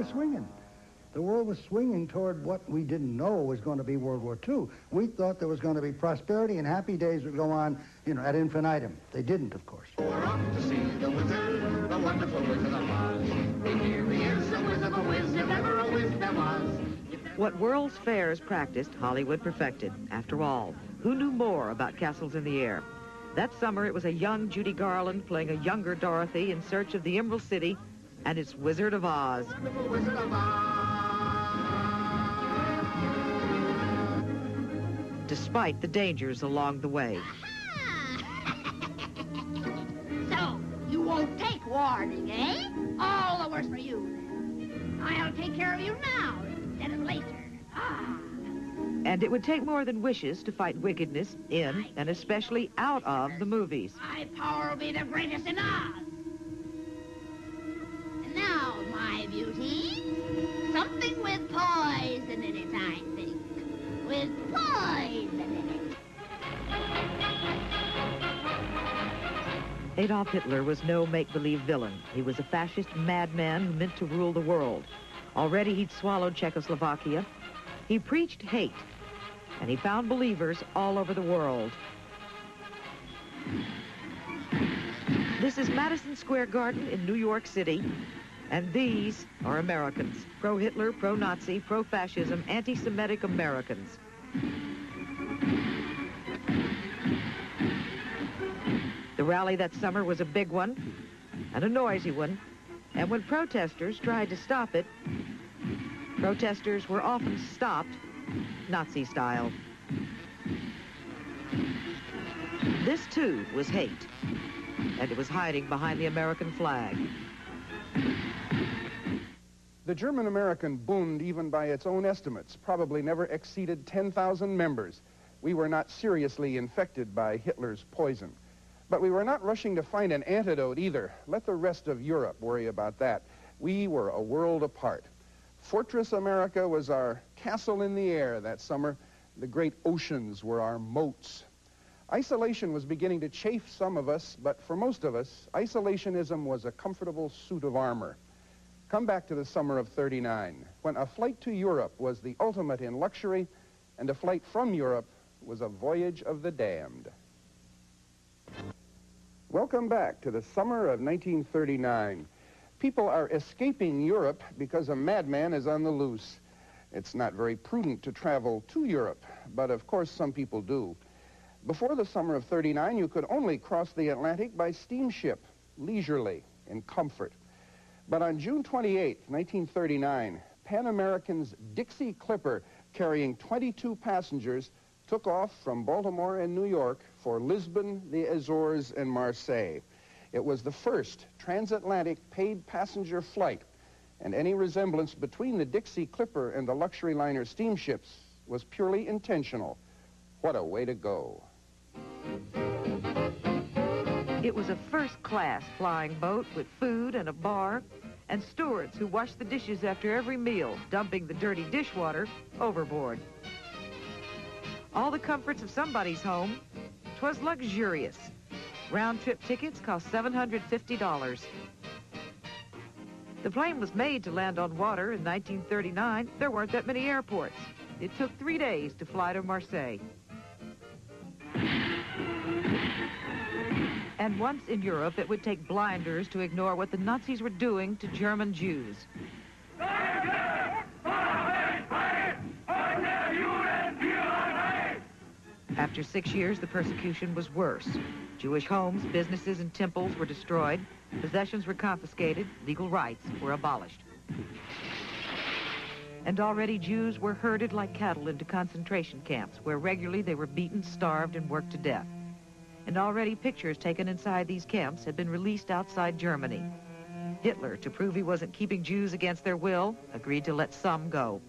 were swinging. The world was swinging toward what we didn't know was going to be World War II. We thought there was going to be prosperity and happy days would go on, you know, ad infinitum. They didn't, of course. We're off to see the wizard, the wonderful Wizard of Oz. Here he is, the whiz of a whiz, if ever a whiz there was. What World's Fairs practiced, Hollywood perfected. After all, who knew more about castles in the air? That summer, it was a young Judy Garland playing a younger Dorothy in search of the Emerald City and its Wizard of Oz. Wonderful Wizard of Oz. Despite the dangers along the way. So, you won't take warning, eh? All the worse for you, then. I'll take care of you now instead of later. Ah. And it would take more than wishes to fight wickedness in, and especially out of, the movies. My power will be the greatest in Oz. And now, my beauty, something with poison in it, I think. With poison in it. Adolf Hitler was no make-believe villain. He was a fascist madman who meant to rule the world. Already he'd swallowed Czechoslovakia. He preached hate, and he found believers all over the world. This is Madison Square Garden in New York City, and these are Americans. Pro-Hitler, pro-Nazi, pro-fascism, anti-Semitic Americans. The rally that summer was a big one, and a noisy one, and when protesters tried to stop it, protesters were often stopped, Nazi style. This, too, was hate, and it was hiding behind the American flag. The German-American Bund, even by its own estimates, probably never exceeded 10,000 members. We were not seriously infected by Hitler's poison. But we were not rushing to find an antidote either. Let the rest of Europe worry about that. We were a world apart. Fortress America was our castle in the air that summer. The great oceans were our moats. Isolation was beginning to chafe some of us, but for most of us, isolationism was a comfortable suit of armor. Come back to the summer of '39, when a flight to Europe was the ultimate in luxury, and a flight from Europe was a voyage of the damned. Welcome back to the summer of 1939. People are escaping Europe because a madman is on the loose. It's not very prudent to travel to Europe, but of course some people do. Before the summer of '39, you could only cross the Atlantic by steamship, leisurely, in comfort. But on June 28, 1939, Pan American's Dixie Clipper, carrying 22 passengers, took off from Baltimore and New York for Lisbon, the Azores, and Marseille. It was the first transatlantic paid passenger flight, and any resemblance between the Dixie Clipper and the luxury liner steamships was purely intentional. What a way to go. It was a first-class flying boat with food and a bar, and stewards who washed the dishes after every meal, dumping the dirty dishwater overboard. All the comforts of somebody's home. 'Twas luxurious. Round-trip tickets cost $750. The plane was made to land on water in 1939. There weren't that many airports. It took 3 days to fly to Marseille. And once in Europe, it would take blinders to ignore what the Nazis were doing to German Jews. After 6 years, the persecution was worse. Jewish homes, businesses, and temples were destroyed. Possessions were confiscated. Legal rights were abolished. And already Jews were herded like cattle into concentration camps, where regularly they were beaten, starved, and worked to death. And already pictures taken inside these camps had been released outside Germany. Hitler, to prove he wasn't keeping Jews against their will, agreed to let some go.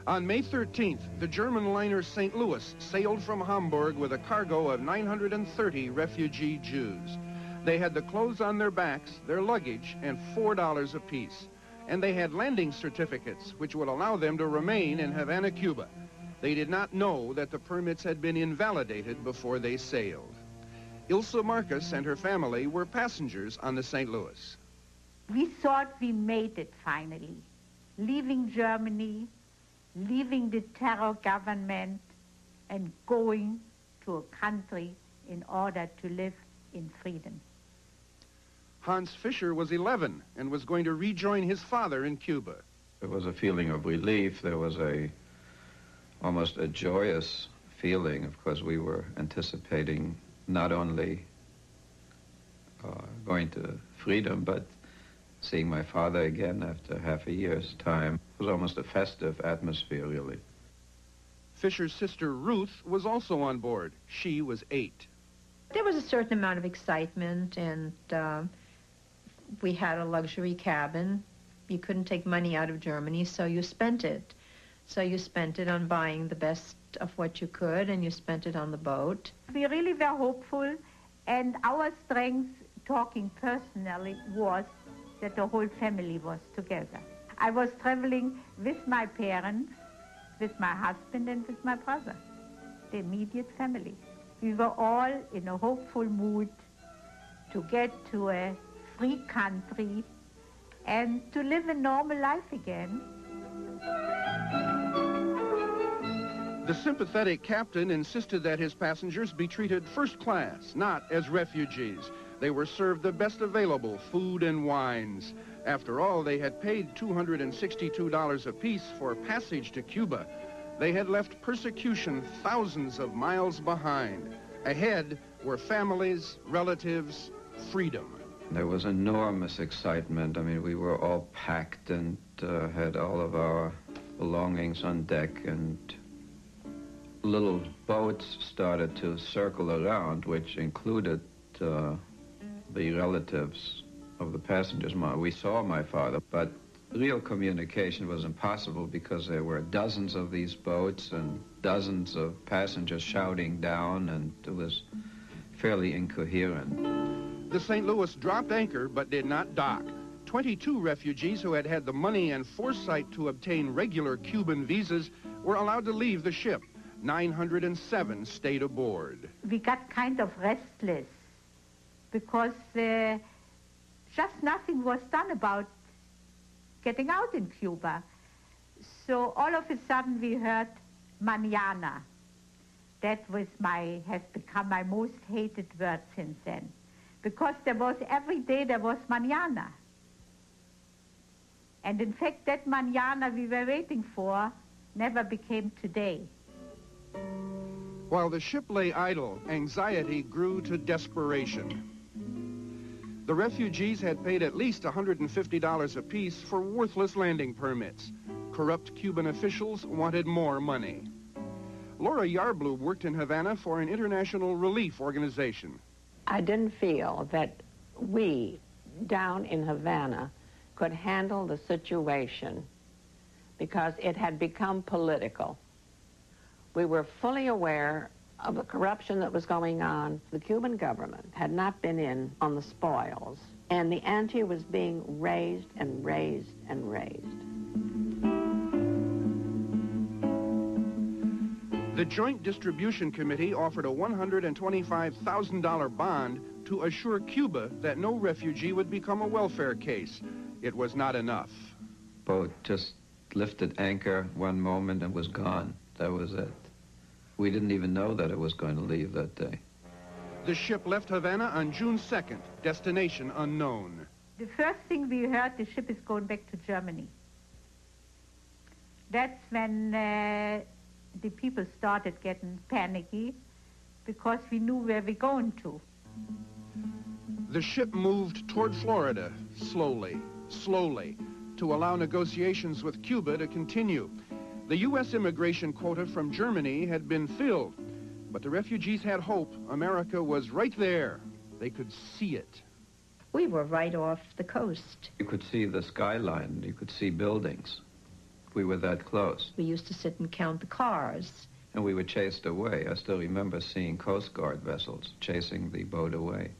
On May 13th, the German liner St. Louis sailed from Hamburg with a cargo of 930 refugee Jews. They had the clothes on their backs, their luggage, and $4 apiece. And they had landing certificates, which would allow them to remain in Havana, Cuba. They did not know that the permits had been invalidated before they sailed. Ilsa Marcus and her family were passengers on the St. Louis. We thought we made it finally, leaving Germany, leaving the terror government, and going to a country in order to live in freedom. Hans Fischer was 11 and was going to rejoin his father in Cuba. There was a feeling of relief. There was almost a joyous feeling. Of course, we were anticipating not only going to freedom, but seeing my father again after half a year's time. It was almost a festive atmosphere, really. Fischer's sister Ruth was also on board. She was 8. There was a certain amount of excitement, and we had a luxury cabin. You couldn't take money out of Germany, so you spent it. So you spent it on buying the best of what you could, and you spent it on the boat. We really were hopeful, and our strength, talking personally, was that the whole family was together. I was traveling with my parents, with my husband, and with my brother, the immediate family. We were all in a hopeful mood to get to a free country and to live a normal life again. The sympathetic captain insisted that his passengers be treated first class, not as refugees. They were served the best available food and wines. After all, they had paid $262 apiece for passage to Cuba. They had left persecution thousands of miles behind. Ahead were families, relatives, freedom. There was enormous excitement. I mean, we were all packed and had all of our belongings on deck, and little boats started to circle around, which included the relatives of the passengers. We saw my father, but real communication was impossible because there were dozens of these boats and dozens of passengers shouting down, and it was fairly incoherent. The St. Louis dropped anchor but did not dock. 22 refugees who had had the money and foresight to obtain regular Cuban visas were allowed to leave the ship. 907 stayed aboard. We got kind of restless because just nothing was done about getting out in Cuba. So all of a sudden we heard mañana. That has become my most hated word since then. Because every day there was mañana. And in fact, that mañana we were waiting for never became today. While the ship lay idle, anxiety grew to desperation. The refugees had paid at least $150 apiece for worthless landing permits. Corrupt Cuban officials wanted more money. Laura Yarblew worked in Havana for an international relief organization. I didn't feel that we, down in Havana, could handle the situation because it had become political. We were fully aware of the corruption that was going on. The Cuban government had not been in on the spoils, and the ante was being raised and raised and raised. The Joint Distribution Committee offered a $125,000 bond to assure Cuba that no refugee would become a welfare case. It was not enough. Boat just lifted anchor one moment and was gone. That was it. We didn't even know that it was going to leave that day. The ship left Havana on June 2nd, destination unknown. The first thing we heard, the ship is going back to Germany. That's when the people started getting panicky because we knew where we're going to. The ship moved toward Florida, slowly, to allow negotiations with Cuba to continue. The U.S. immigration quota from Germany had been filled, but the refugees had hope. America was right there. They could see it. We were right off the coast. You could see the skyline. You could see buildings. We were that close. We used to sit and count the cars. And we were chased away. I still remember seeing Coast Guard vessels chasing the boat away.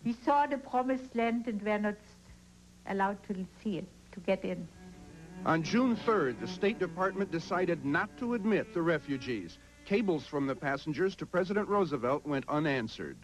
We saw the promised land and were not allowed to see it, to get in. On June 3rd, the State Department decided not to admit the refugees. Cables from the passengers to President Roosevelt went unanswered.